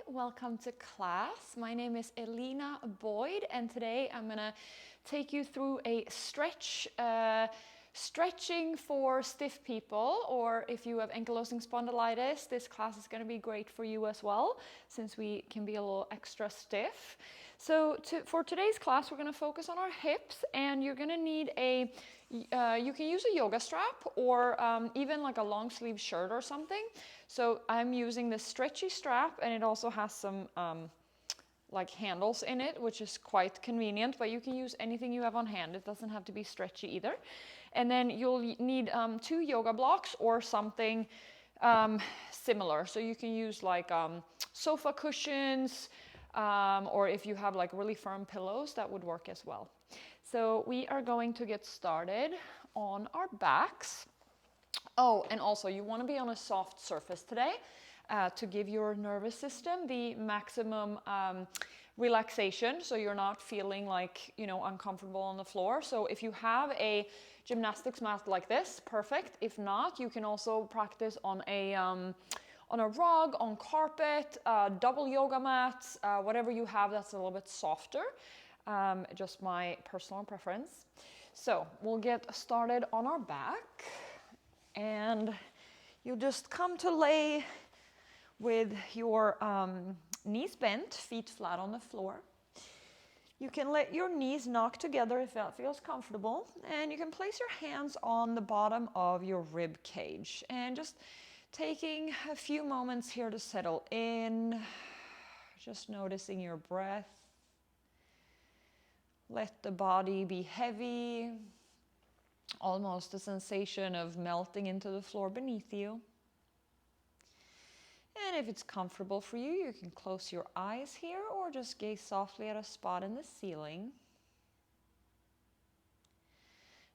welcome to class. My name is Elina Boyd, and today I'm gonna take you through a stretching for stiff people, or if you have ankylosing spondylitis, this class is gonna be great for you as well, since we can be a little extra stiff. So for today's class, we're gonna focus on our hips, and you're gonna need you can use a yoga strap or even like a long sleeve shirt or something. So I'm using this stretchy strap, and it also has some like handles in it, which is quite convenient, but you can use anything you have on hand. It doesn't have to be stretchy either. And then you'll need 2 yoga blocks or something similar. So you can use like sofa cushions, or if you have like really firm pillows, that would work as well. So we are going to get started on our backs. Oh, and also you want to be on a soft surface today to give your nervous system the maximum relaxation, so you're not feeling like, uncomfortable on the floor. So if you have a gymnastics mat like this, perfect. If not, you can also practice on a rug, on carpet, double yoga mats, whatever you have that's a little bit softer. Just my personal preference. So we'll get started on our back, and you just come to lay with your knees bent, feet flat on the floor. You can let your knees knock together if that feels comfortable, and you can place your hands on the bottom of your rib cage, and just taking a few moments here to settle in, just noticing your breath. Let the body be heavy, almost a sensation of melting into the floor beneath you. And if it's comfortable for you, you can close your eyes here or just gaze softly at a spot in the ceiling.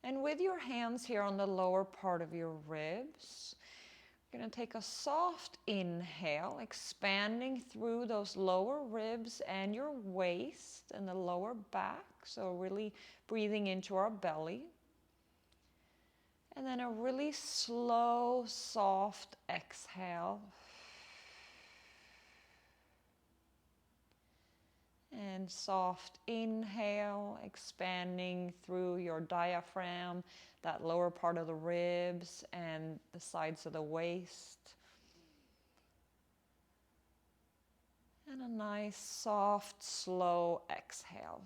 And with your hands here on the lower part of your ribs, you're going to take a soft inhale, expanding through those lower ribs and your waist and the lower back. So really breathing into our belly. And then a really slow, soft exhale. And soft inhale, expanding through your diaphragm, that lower part of the ribs and the sides of the waist. And a nice, soft, slow exhale.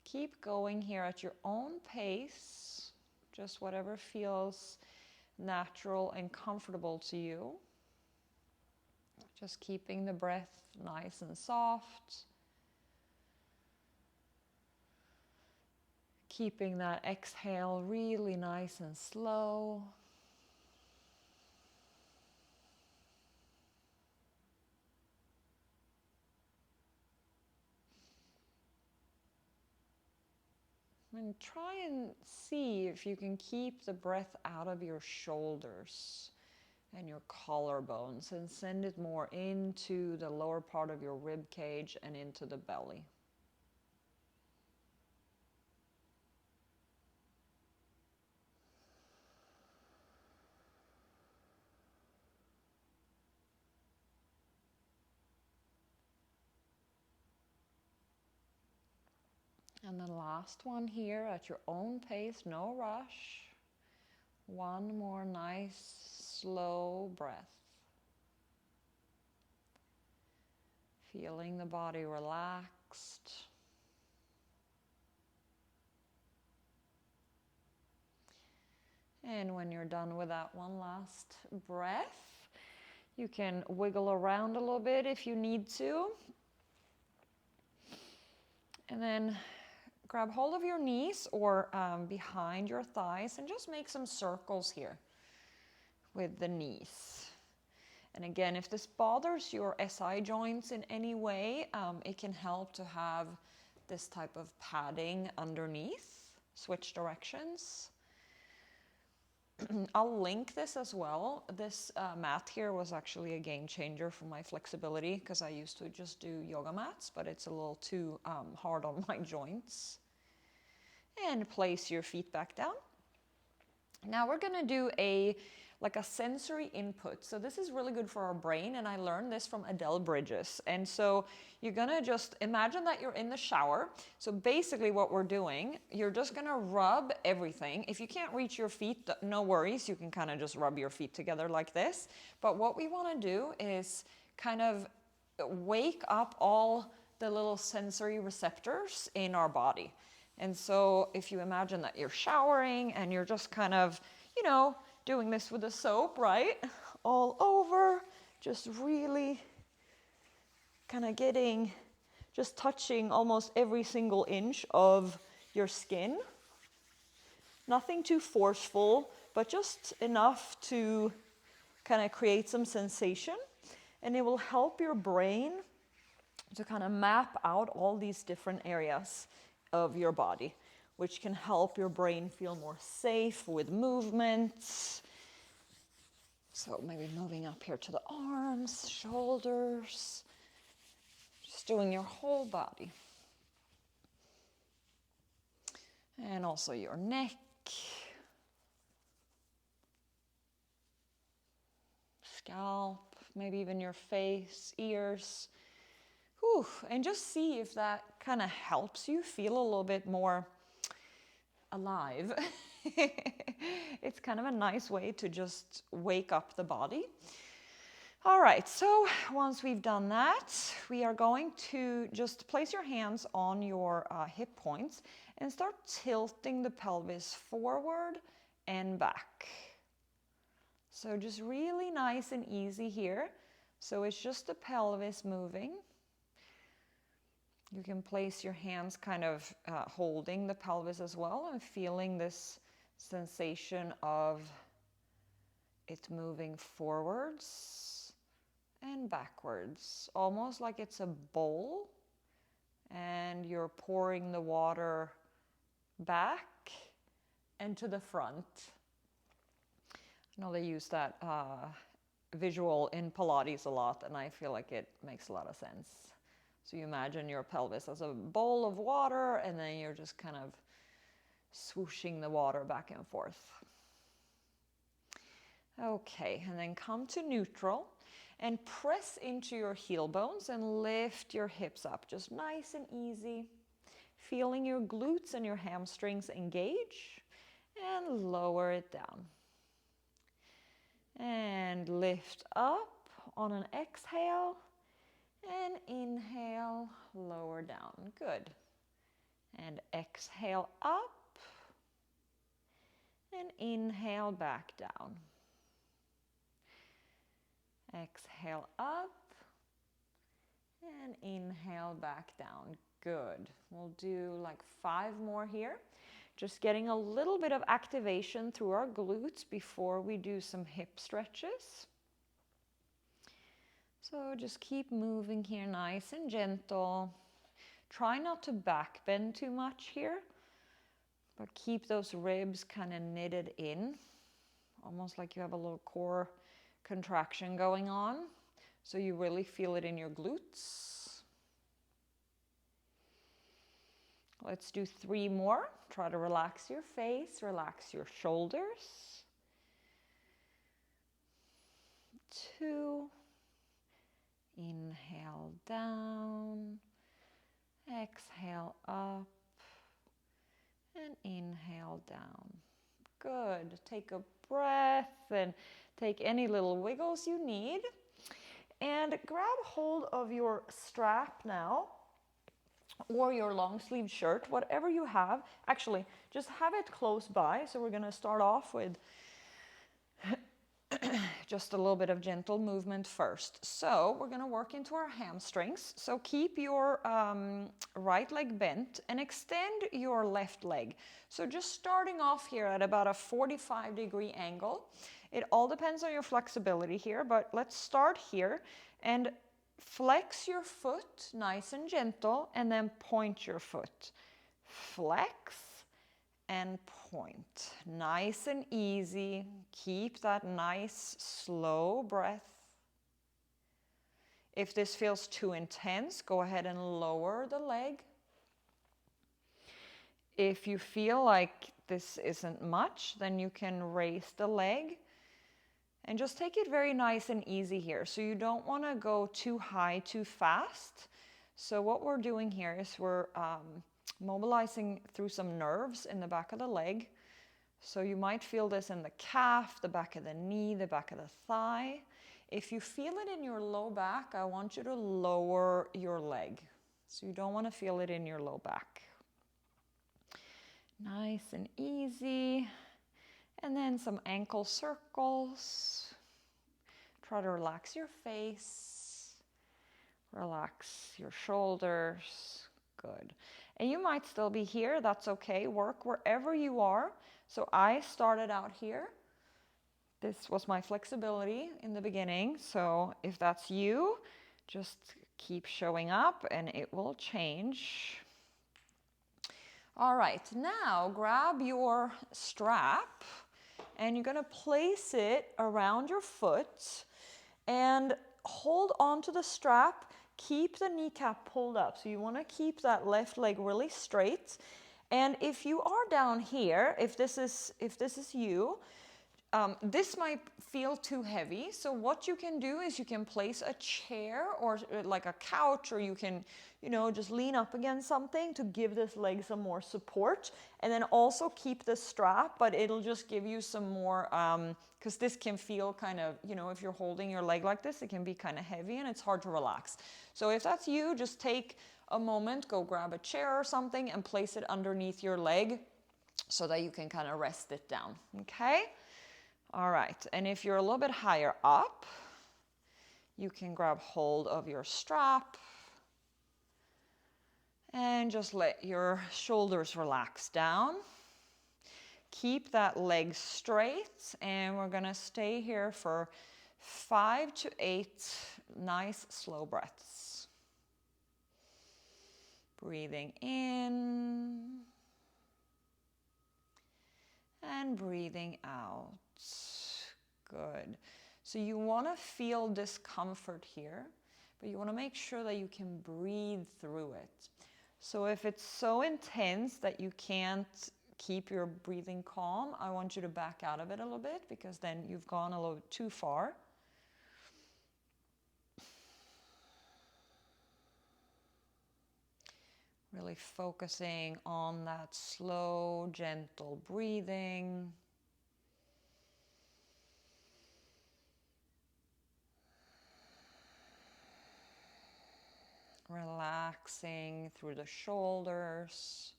Keep going here at your own pace, just whatever feels natural and comfortable to you. Just keeping the breath nice and soft. Keeping that exhale really nice and slow. And try and see if you can keep the breath out of your shoulders and your collarbones, and send it more into the lower part of your rib cage and into the belly. And the last one here at your own pace, no rush. One more nice, slow breath. Feeling the body relaxed. And when you're done with that one last breath, you can wiggle around a little bit if you need to. And then grab hold of your knees or behind your thighs and just make some circles here with the knees. And again, if this bothers your SI joints in any way, it can help to have this type of padding underneath. Switch directions. I'll link this as well. This mat here was actually a game changer for my flexibility, because I used to just do yoga mats, but it's a little too hard on my joints. And place your feet back down. Now we're going to do a like a sensory input. So this is really good for our brain, and I learned this from Adele Bridges. And so you're gonna just imagine that you're in the shower. So basically what we're doing, you're just gonna rub everything. If you can't reach your feet, no worries, you can kind of just rub your feet together like this. But what we wanna do is kind of wake up all the little sensory receptors in our body. And so if you imagine that you're showering and you're just kind of, you know, doing this with the soap, right? All over, just really kind of just touching almost every single inch of your skin. Nothing too forceful, but just enough to kind of create some sensation. And it will help your brain to kind of map out all these different areas of your body, which can help your brain feel more safe with movements. So maybe moving up here to the arms, shoulders, just doing your whole body. And also your neck, scalp, maybe even your face, ears. Whew. And just see if that kind of helps you feel a little bit more alive. It's kind of a nice way to just wake up the body. All right, so once we've done that, we are going to just place your hands on your hip points and start tilting the pelvis forward and back. So just really nice and easy here. So it's just the pelvis moving. You can place your hands kind of holding the pelvis as well and feeling this sensation of it moving forwards and backwards, almost like it's a bowl and you're pouring the water back and to the front. I know they use that visual in Pilates a lot, and I feel like it makes a lot of sense. So you imagine your pelvis as a bowl of water, and then you're just kind of swooshing the water back and forth. Okay, and then come to neutral and press into your heel bones and lift your hips up, just nice and easy. Feeling your glutes and your hamstrings engage, and lower it down. And lift up on an exhale. And inhale, lower down. Good. And exhale up. And inhale back down. Exhale up. And inhale back down. Good. We'll do like 5 more here. Just getting a little bit of activation through our glutes before we do some hip stretches. So just keep moving here nice and gentle. Try not to back bend too much here, but keep those ribs kind of knitted in, almost like you have a little core contraction going on. So you really feel it in your glutes. Let's do 3 more. Try to relax your face, relax your shoulders. 2. Inhale down, exhale up, and inhale down. Good. Take a breath and take any little wiggles you need. And grab hold of your strap now, or your long sleeve shirt, whatever you have. Actually, just have it close by. So we're going to start off with just a little bit of gentle movement first. So we're going to work into our hamstrings. So keep your right leg bent and extend your left leg. So just starting off here at about a 45-degree angle. It all depends on your flexibility here, but let's start here and flex your foot nice and gentle, and then point your foot. Flex and point. Nice and easy. Keep that nice, slow breath. If this feels too intense, go ahead and lower the leg. If you feel like this isn't much, then you can raise the leg And just take it very nice and easy here. So you don't want to go too high, too fast. So what we're doing here is we're mobilizing through some nerves in the back of the leg. So you might feel this in the calf, the back of the knee, the back of the thigh. If you feel it in your low back, I want you to lower your leg. So you don't want to feel it in your low back. Nice and easy. And then some ankle circles. Try to relax your face. Relax your shoulders. Good. And you might still be here. That's okay. Work wherever you are. So I started out here. This was my flexibility in the beginning. So if that's you, just keep showing up and it will change. All right, now grab your strap and you're gonna place it around your foot and hold on to the strap. Keep the kneecap pulled up. So you wanna keep that left leg really straight. And if you are down here, if this is you, this might feel too heavy. So what you can do is you can place a chair or like a couch, or you can, just lean up against something to give this leg some more support. And then also keep the strap, but it'll just give you some more, because this can feel kind of, if you're holding your leg like this, it can be kind of heavy and it's hard to relax. So if that's you, just take a moment, go grab a chair or something and place it underneath your leg so that you can kind of rest it down, okay? All right, and if you're a little bit higher up, you can grab hold of your strap and just let your shoulders relax down. Keep that leg straight, and we're gonna stay here for 5 to 8 nice slow breaths. Breathing in and breathing out. Good. So you want to feel discomfort here, but you want to make sure that you can breathe through it. So if it's so intense that you can't keep your breathing calm, I want you to back out of it a little bit, because then you've gone a little bit too far. Really focusing on that slow, gentle breathing. Relaxing through the shoulders,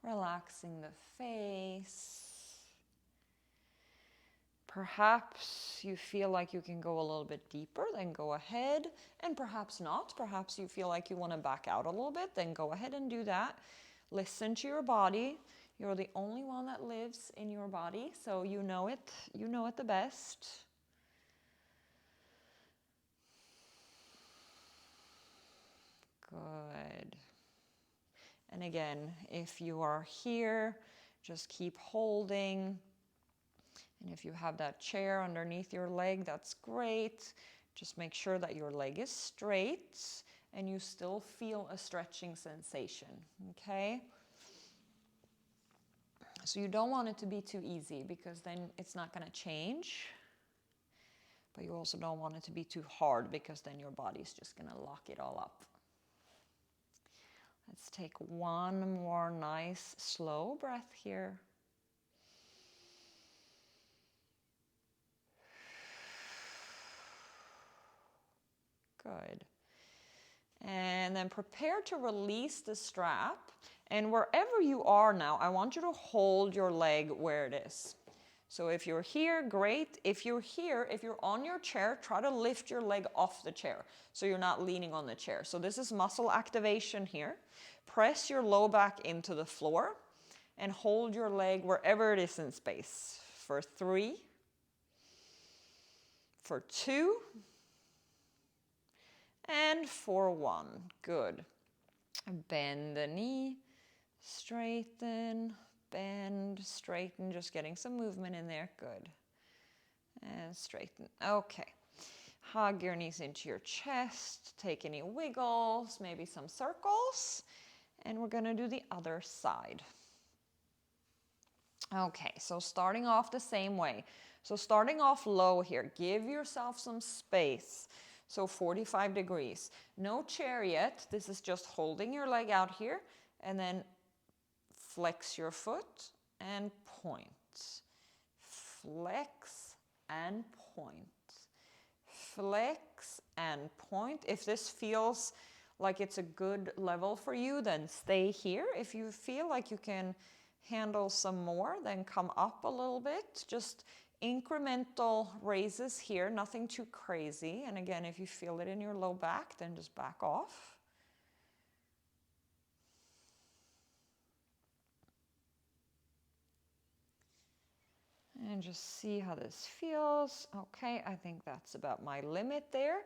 relaxing the face. Perhaps you feel like you can go a little bit deeper, then go ahead, and perhaps not. Perhaps you feel like you want to back out a little bit, then go ahead and do that. Listen to your body. You're the only one that lives in your body, so you know it the best. Good. And again, if you are here, just keep holding. And if you have that chair underneath your leg, that's great. Just make sure that your leg is straight and you still feel a stretching sensation, okay? So you don't want it to be too easy, because then it's not going to change. But you also don't want it to be too hard, because then your body's just going to lock it all up. Let's take one more nice slow breath here. Good. And then prepare to release the strap. And wherever you are now, I want you to hold your leg where it is. So if you're here, great. If you're here, if you're on your chair, try to lift your leg off the chair so you're not leaning on the chair. So this is muscle activation here. Press your low back into the floor and hold your leg wherever it is in space. For 3, for 2, and for 1. Good. Bend the knee, straighten, bend, straighten, just getting some movement in there. Good. And straighten. Okay. Hug your knees into your chest. Take any wiggles, maybe some circles. And we're going to do the other side. Okay, so starting off the same way. So starting off low here, give yourself some space. So 45 degrees. No chair yet. This is just holding your leg out here and then flex your foot and point. Flex and point. Flex and point. If this feels like it's a good level for you, then stay here. If you feel like you can handle some more, then come up a little bit. Just incremental raises here, nothing too crazy. And again, if you feel it in your low back, then just back off. And just see how this feels. Okay, I think that's about my limit there.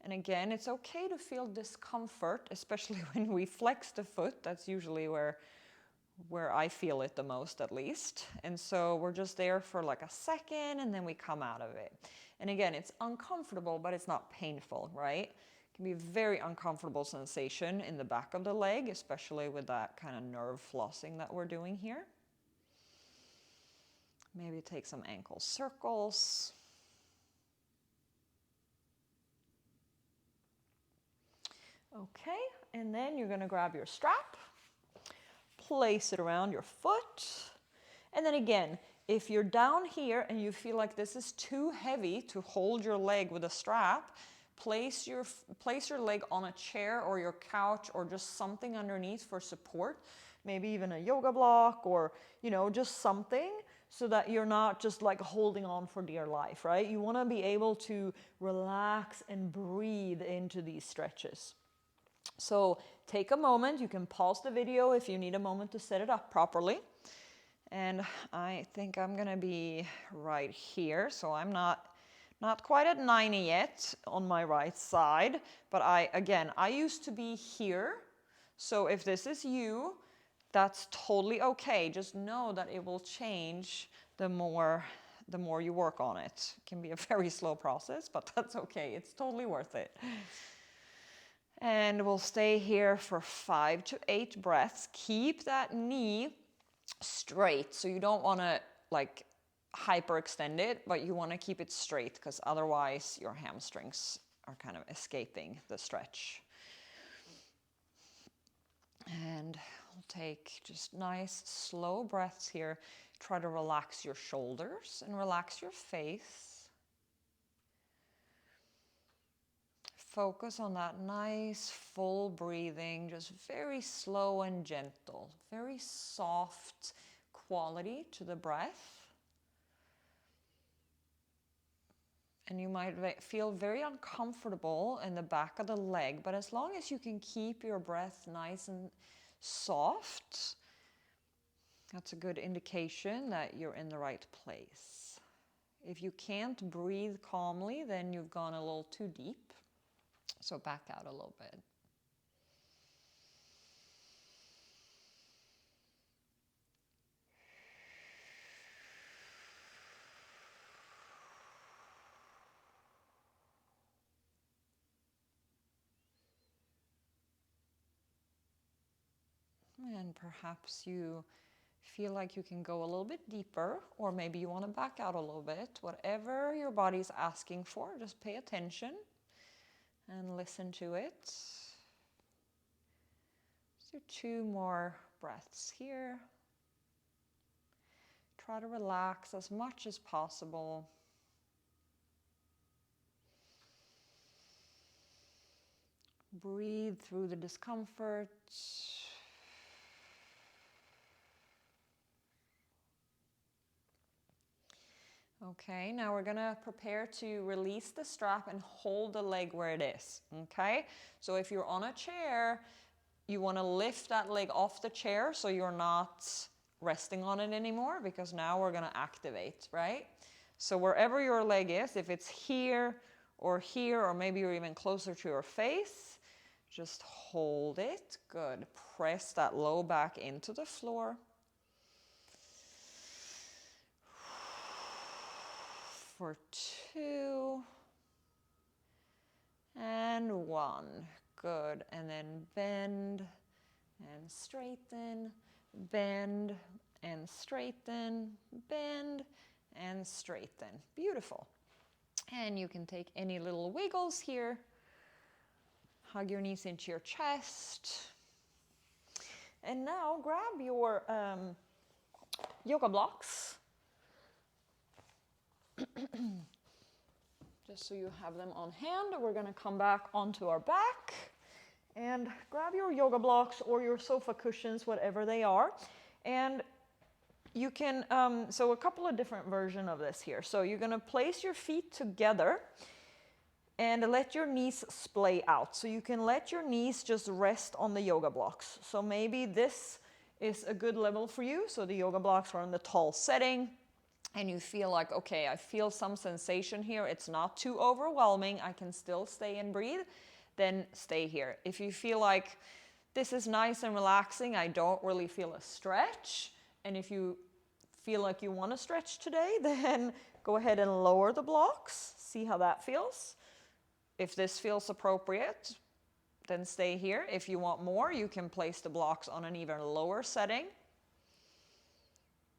And again, it's okay to feel discomfort, especially when we flex the foot. That's usually where I feel it the most, at least. And so we're just there for like a second and then we come out of it. And again, it's uncomfortable, but it's not painful, right? It can be a very uncomfortable sensation in the back of the leg, especially with that kind of nerve flossing that we're doing here. Maybe take some ankle circles. Okay, and then you're going to grab your strap, place it around your foot, and then again, if you're down here and you feel like this is too heavy to hold your leg with a strap, place your leg on a chair or your couch or just something underneath for support, maybe even a yoga block or, just something, so that you're not just like holding on for dear life, right? You want to be able to relax and breathe into these stretches. So take a moment. You can pause the video if you need a moment to set it up properly. And I think I'm going to be right here. So I'm not quite at 90 yet on my right side. But I used to be here. So if this is you, that's totally okay. Just know that it will change the more you work on it. It can be a very slow process, but that's okay. It's totally worth it. And we'll stay here for 5 to 8 breaths. Keep that knee straight. So you don't want to like hyperextend it, but you want to keep it straight because otherwise your hamstrings are kind of escaping the stretch. And we'll take just nice slow breaths here. Try to relax your shoulders and relax your face. Focus on that nice full breathing, just very slow and gentle, very soft quality to the breath. And you might feel very uncomfortable in the back of the leg, but as long as you can keep your breath nice and soft, that's a good indication that you're in the right place. If you can't breathe calmly, then you've gone a little too deep. So back out a little bit. And perhaps you feel like you can go a little bit deeper, or maybe you want to back out a little bit. Whatever your body's asking for, just pay attention and listen to it. So 2 more breaths here. Try to relax as much as possible. Breathe through the discomfort. Okay, now we're going to prepare to release the strap and hold the leg where it is. Okay, so if you're on a chair, you want to lift that leg off the chair so you're not resting on it anymore, because now we're going to activate, right? So wherever your leg is, if it's here, or maybe you're even closer to your face, just hold it. Good. Press that low back into the floor. For 2 and 1. Good. And then bend and straighten, bend and straighten, bend and straighten. Beautiful. And you can take any little wiggles here. Hug your knees into your chest. And now grab your yoga blocks. Just so you have them on hand. We're going to come back onto our back. And grab your yoga blocks or your sofa cushions, whatever they are. And you can, so a couple of different versions of this here. So you're going to place your feet together and let your knees splay out. So you can let your knees just rest on the yoga blocks. So maybe this is a good level for you. So the yoga blocks are in the tall setting and you feel like, okay, I feel some sensation here. It's not too overwhelming. I can still stay and breathe. Then stay here. If you feel like this is nice and relaxing, I don't really feel a stretch, and if you feel like you want to stretch today, then go ahead and lower the blocks. See how that feels. If this feels appropriate, then stay here. If you want more, you can place the blocks on an even lower setting.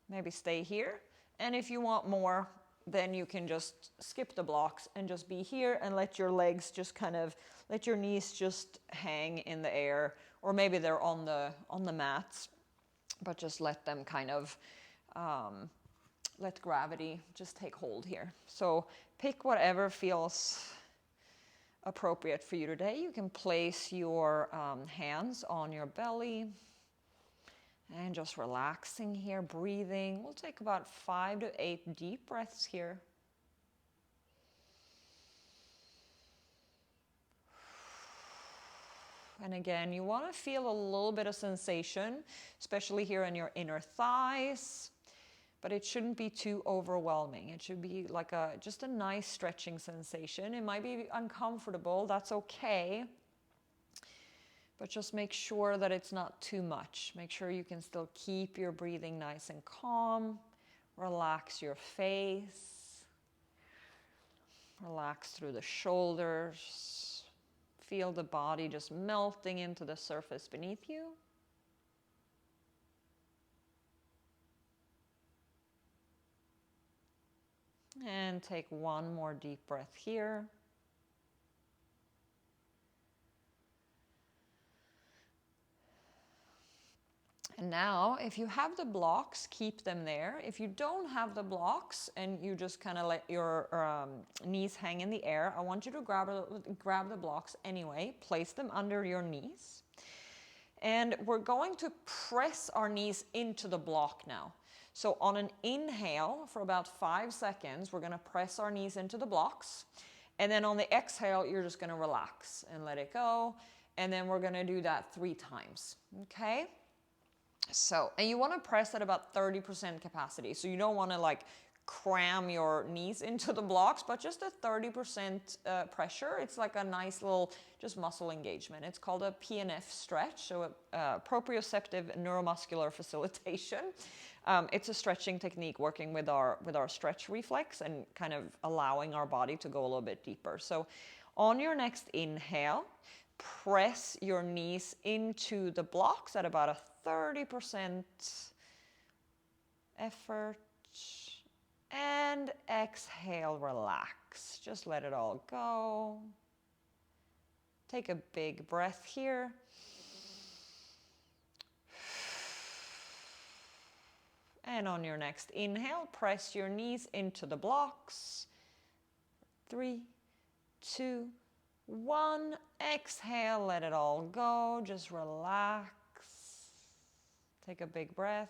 Maybe stay here. And if you want more, then you can just skip the blocks and just be here and let your legs just kind of, let your knees just hang in the air, or maybe they're on the mats, but just let them kind of, let gravity just take hold here. So pick whatever feels appropriate for you today. You can place your hands on your belly and just relaxing here, breathing. We'll take about 5 to 8 deep breaths here. And again, you want to feel a little bit of sensation, especially here in your inner thighs, but it shouldn't be too overwhelming. It should be like just a nice stretching sensation. It might be uncomfortable, that's okay, but just make sure that it's not too much. Make sure you can still keep your breathing nice and calm. Relax your face. Relax through the shoulders. Feel the body just melting into the surface beneath you. And take one more deep breath here. And now, if you have the blocks, keep them there. If you don't have the blocks and you just kind of let your knees hang in the air, I want you to grab the blocks anyway, place them under your knees. And we're going to press our knees into the block now. So on an inhale, for about 5 seconds, we're going to press our knees into the blocks. And then on the exhale, you're just going to relax and let it go. And then we're going to do that 3 times, okay? So, and you want to press at about 30% capacity. So you don't want to like cram your knees into the blocks, but just a 30% pressure. It's like a nice little just muscle engagement. It's called a PNF stretch, so proprioceptive neuromuscular facilitation. It's a stretching technique working with our stretch reflex and kind of allowing our body to go a little bit deeper. So on your next inhale, press your knees into the blocks at about a 30% effort, and exhale, relax. Just let it all go. Take a big breath here. And on your next inhale, press your knees into the blocks. 3, 2, 1. Exhale, let it all go. Just relax. Take a big breath.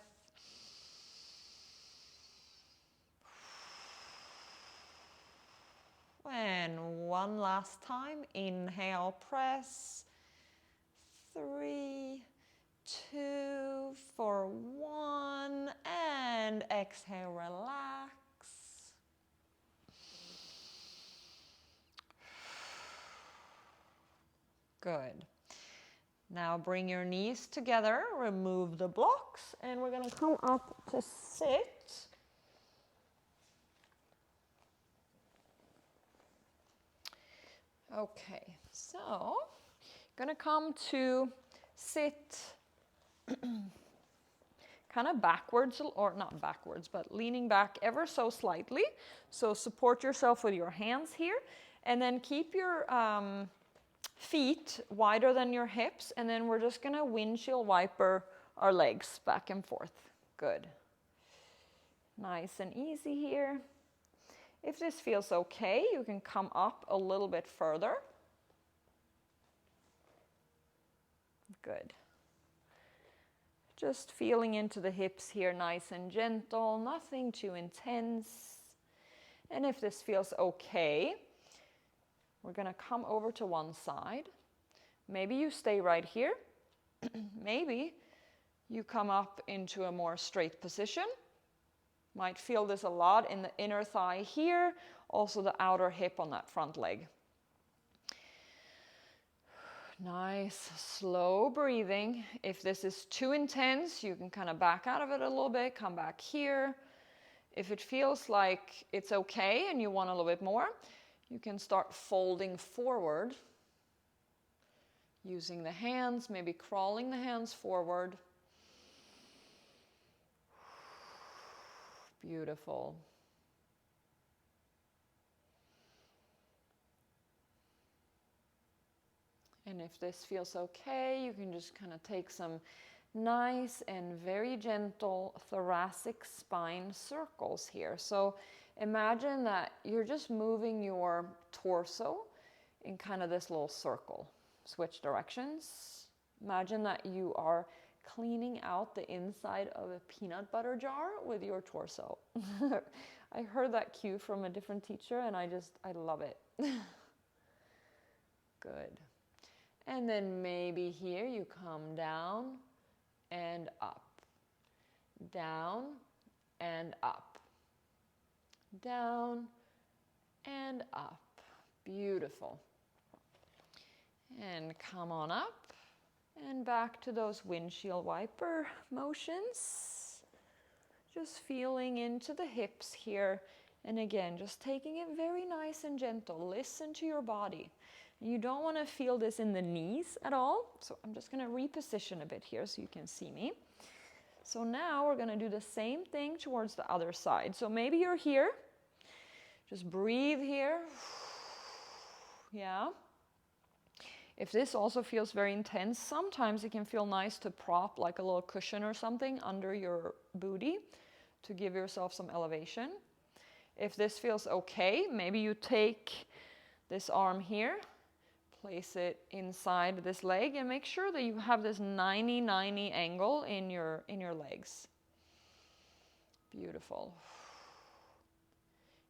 And one last time. Inhale, press. 3, 2, for 1. And exhale, relax. Good. Now bring your knees together, remove the blocks, and we're going to come up to sit. Okay, so going to come to sit kind of backwards, or not backwards, but leaning back ever so slightly. So support yourself with your hands here, and then keep your feet wider than your hips, and then we're just gonna windshield wiper our legs back and forth. Good. Nice and easy here. If this feels okay, you can come up a little bit further. Good. Just feeling into the hips here, nice and gentle, nothing too intense. And if this feels okay, we're gonna come over to one side. Maybe you stay right here. Maybe you come up into a more straight position. Might feel this a lot in the inner thigh here, also the outer hip on that front leg. Nice, slow breathing. If this is too intense, you can kind of back out of it a little bit, come back here. If it feels like it's okay and you want a little bit more, you can start folding forward, using the hands, maybe crawling the hands forward. Beautiful. And if this feels okay, you can just kind of take some nice and very gentle thoracic spine circles here. So imagine that you're just moving your torso in kind of this little circle. Switch directions. Imagine that you are cleaning out the inside of a peanut butter jar with your torso. I heard that cue from a different teacher and I love it. Good. And then maybe here you come down and up, down and up, down and up. Beautiful. And come on up and back to those windshield wiper motions. Just feeling into the hips here. And again, just taking it very nice and gentle. Listen to your body. You don't want to feel this in the knees at all. So I'm just going to reposition a bit here so you can see me. So now we're going to do the same thing towards the other side. So maybe you're here. Just breathe here. Yeah. If this also feels very intense, sometimes it can feel nice to prop like a little cushion or something under your booty to give yourself some elevation. If this feels okay, maybe you take this arm here, place it inside this leg, and make sure that you have this 90-90 angle in your legs. Beautiful.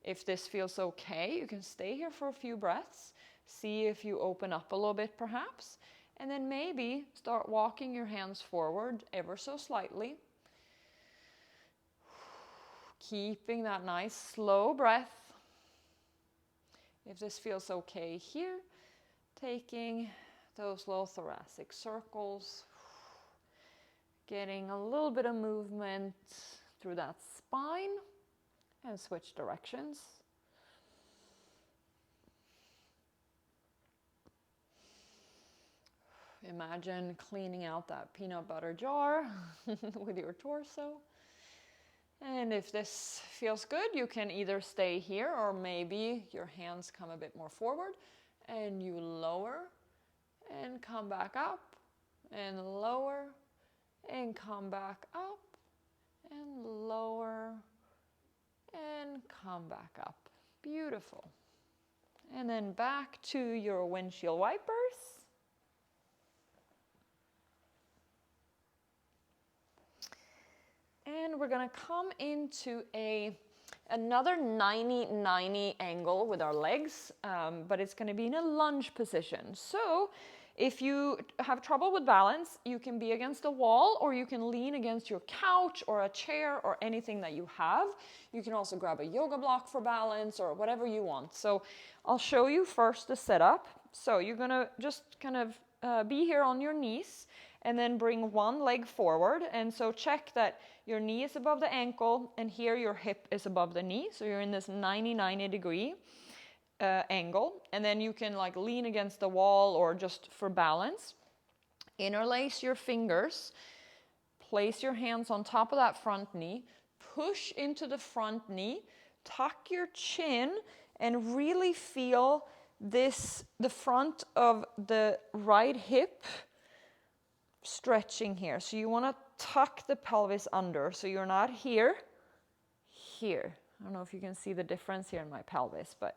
If this feels okay, you can stay here for a few breaths. See if you open up a little bit perhaps, and then maybe start walking your hands forward ever so slightly. Keeping that nice slow breath. If this feels okay here, taking those little thoracic circles, getting a little bit of movement through that spine, and switch directions. Imagine cleaning out that peanut butter jar with your torso. And if this feels good, you can either stay here or maybe your hands come a bit more forward and you lower and come back up and lower and come back up and lower and come back up. Beautiful. And then back to your windshield wipers. And we're gonna come into another 90-90 angle with our legs, but it's gonna be in a lunge position. So if you have trouble with balance, you can be against a wall or you can lean against your couch or a chair or anything that you have. You can also grab a yoga block for balance or whatever you want. So I'll show you first the setup. So you're gonna just kind of be here on your knees and then bring one leg forward. And so check that your knee is above the ankle and here your hip is above the knee. So you're in this 90-90 degree angle. And then you can like lean against the wall or just for balance. Interlace your fingers. Place your hands on top of that front knee. Push into the front knee. Tuck your chin and really feel this, the front of the right hip stretching here. So you want to tuck the pelvis under. So you're not here, here. I don't know if you can see the difference here in my pelvis, but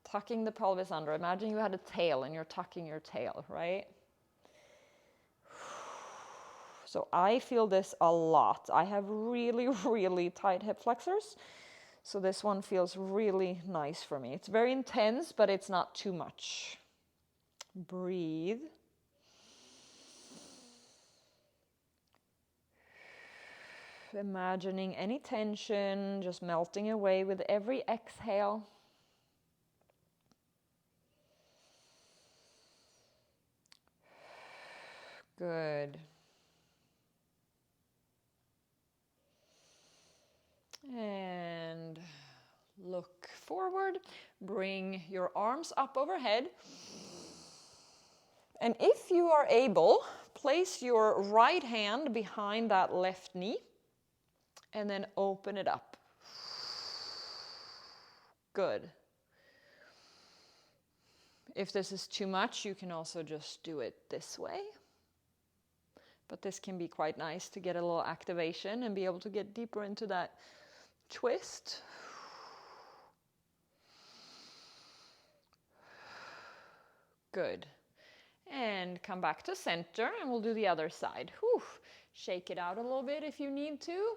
tucking the pelvis under. Imagine you had a tail and you're tucking your tail, right? So I feel this a lot. I have really, really tight hip flexors. So this one feels really nice for me. It's very intense, but it's not too much. Breathe. Imagining any tension just melting away with every exhale. Good. And look forward. Bring your arms up overhead. And if you are able, place your right hand behind that left knee and then open it up. Good. If this is too much, you can also just do it this way. But this can be quite nice to get a little activation and be able to get deeper into that twist. Good. And come back to center and we'll do the other side. Whew. Shake it out a little bit if you need to.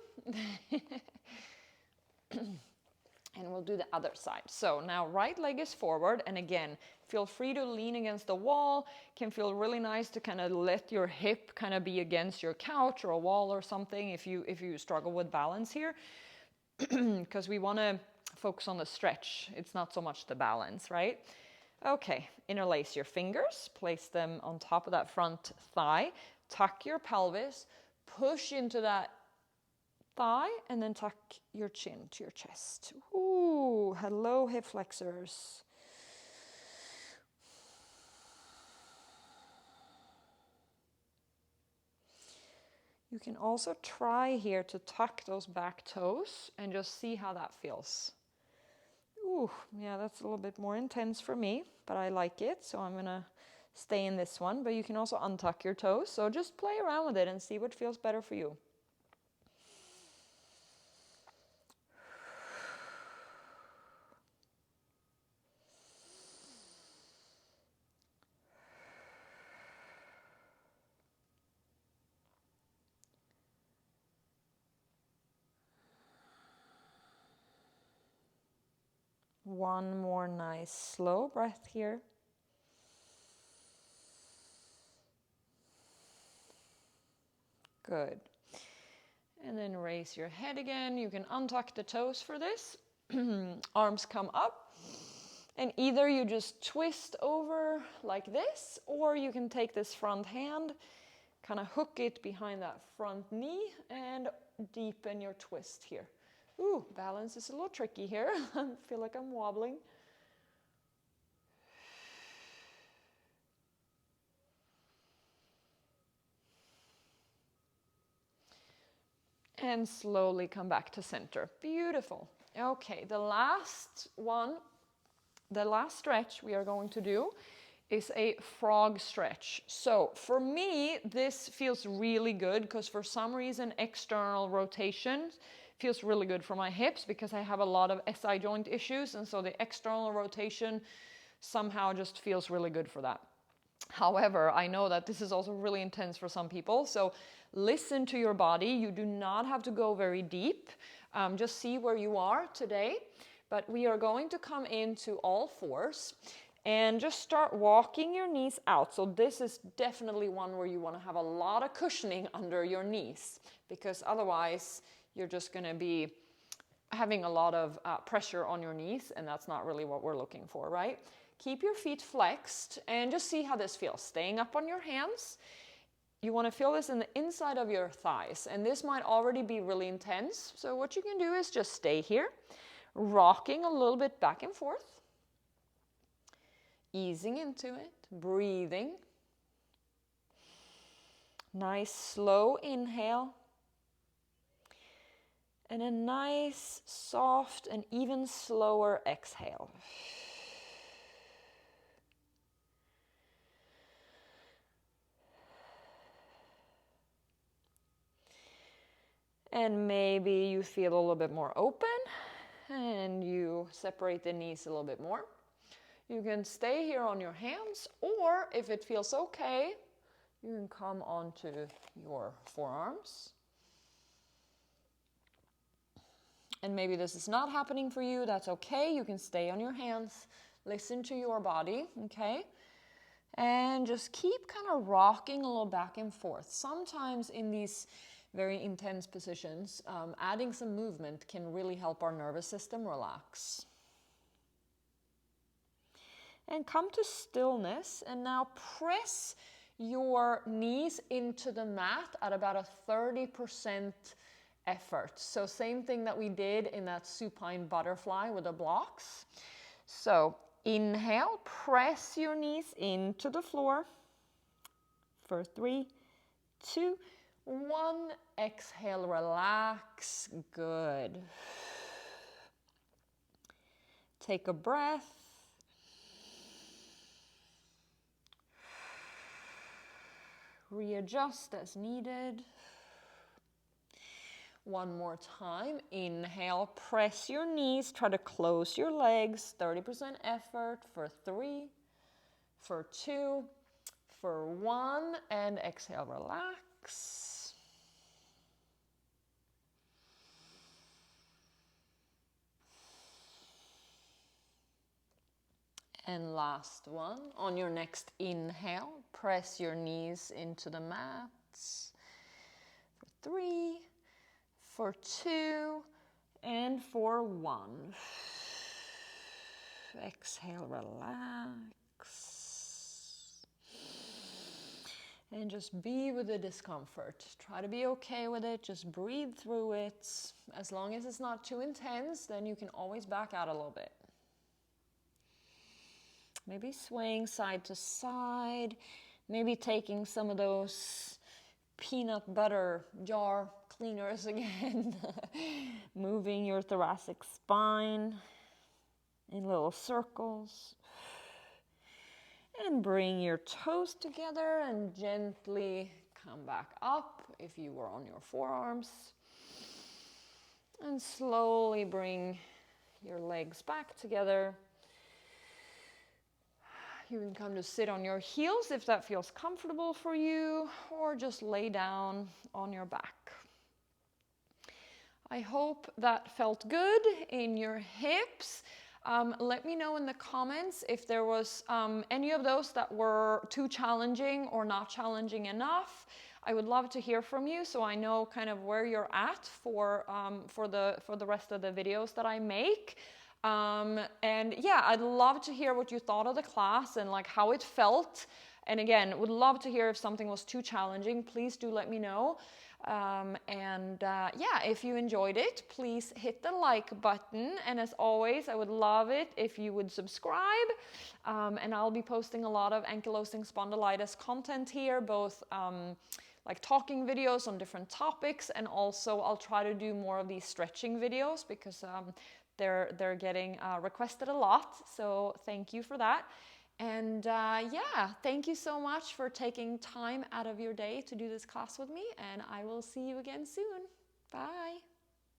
And we'll do the other side. So now right leg is forward, and again, feel free to lean against the wall. Can feel really nice to kind of let your hip kind of be against your couch or a wall or something if you struggle with balance here. Because we want to focus on the stretch. It's not so much the balance, right? Okay, interlace your fingers, place them on top of that front thigh, tuck your pelvis, push into that thigh, and then tuck your chin to your chest. Ooh, hello hip flexors. You can also try here to tuck those back toes and just see how that feels. Ooh, yeah, that's a little bit more intense for me, but I like it, so I'm gonna stay in this one. But you can also untuck your toes, so just play around with it and see what feels better for you. One more nice slow breath here. Good. And then raise your head again. You can untuck the toes for this. Arms come up. And either you just twist over like this, or you can take this front hand, kind of hook it behind that front knee, and deepen your twist here. Ooh, balance is a little tricky here. I feel like I'm wobbling. And slowly come back to center. Beautiful. Okay, the last one, the last stretch we are going to do is a frog stretch. So for me, this feels really good because for some reason external rotation feels really good for my hips because I have a lot of SI joint issues, and so the external rotation somehow just feels really good for that. However, I know that this is also really intense for some people, so listen to your body. You do not have to go very deep. Just see where you are today. But we are going to come into all fours and just start walking your knees out. So this is definitely one where you want to have a lot of cushioning under your knees, because otherwise you're just going to be having a lot of pressure on your knees, and that's not really what we're looking for, right? Keep your feet flexed and just see how this feels. Staying up on your hands. You want to feel this in the inside of your thighs, and this might already be really intense. So what you can do is just stay here, rocking a little bit back and forth, easing into it, breathing. Nice slow inhale. And a nice, soft, and even slower exhale. And maybe you feel a little bit more open and you separate the knees a little bit more. You can stay here on your hands, or if it feels okay, you can come onto your forearms. And maybe this is not happening for you, that's okay. You can stay on your hands, listen to your body, okay? And just keep kind of rocking a little back and forth. Sometimes in these very intense positions, adding some movement can really help our nervous system relax. And come to stillness, and now press your knees into the mat at about a 30% effort. So same thing that we did in that supine butterfly with the blocks. So inhale, press your knees into the floor for 3, 2, 1. Exhale, relax. Good. Take a breath. Readjust as needed. One more time. Inhale, press your knees, try to close your legs, 30% effort for 3, for 2, for 1, and exhale, relax. And last one. On your next inhale, press your knees into the mats for 3, for 2, and for 1. Exhale, relax. And just be with the discomfort. Try to be okay with it. Just breathe through it. As long as it's not too intense, then you can always back out a little bit. Maybe swaying side to side. Maybe taking some of those peanut butter jar cleaners again. Moving your thoracic spine in little circles. And bring your toes together and gently come back up if you were on your forearms. And slowly bring your legs back together. You can come to sit on your heels if that feels comfortable for you, or just lay down on your back. I hope that felt good in your hips. Let me know in the comments if there was any of those that were too challenging or not challenging enough. I would love to hear from you, so I know kind of where you're at for the rest of the videos that I make. And yeah, I'd love to hear what you thought of the class and like how it felt. And again, would love to hear if something was too challenging. Please do let me know. Yeah, if you enjoyed it, please hit the like button. And as always, I would love it if you would subscribe. And I'll be posting a lot of ankylosing spondylitis content here, both like talking videos on different topics, and also I'll try to do more of these stretching videos because they're getting requested a lot. So thank you for that. And yeah, thank you so much for taking time out of your day to do this class with me, and I will see you again soon. Bye.